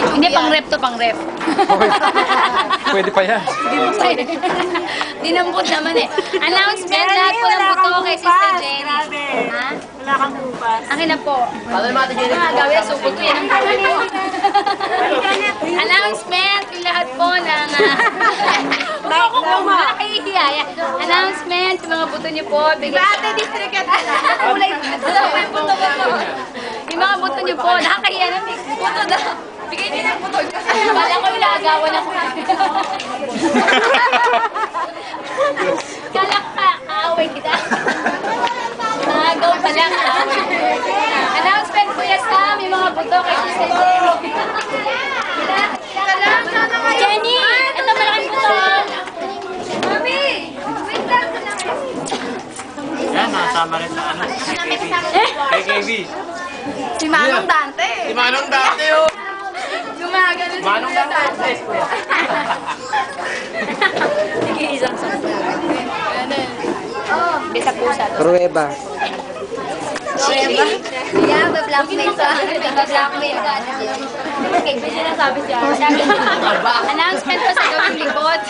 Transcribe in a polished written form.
Hindi, pang-rep to, pang-rep. Pwede pa yan. Hindi mo pwede. Dinampot naman eh. Announcement lahat po ng buto kay Sister Jenny. Ha? Wala kang bukas. Akin na po. Gawin, supot ko yan ang gawin ko. Announcement yung lahat po ng... Nakahihiya. Announcement, yung mga buto niyo po. Ate, district ka na. Yung mga buto niyo po, nakakahiya na. Buto daw. Bigay niyo ng buto. Kala ko yung naagawan ako. Kala ko kaaway kita. Naagaw pala kaaway. Announcement po yes Sam, yung mga buto kay Sister Jenny. Jenny! Ito malaking buto. Mami! Wait lang. Yan, nakasama rin sa ano. KKB. Si Manong Dante. Si Manong Dante, oh. Gumagano si Manong Dante. Sige, isang sakto. Oh, bisa pusa. Prueba. Prueba? Yeah, ba-blackmail ka. Ba-blackmail ka. Okay, may sinasabi siya. Announcement ko sa gawing likod.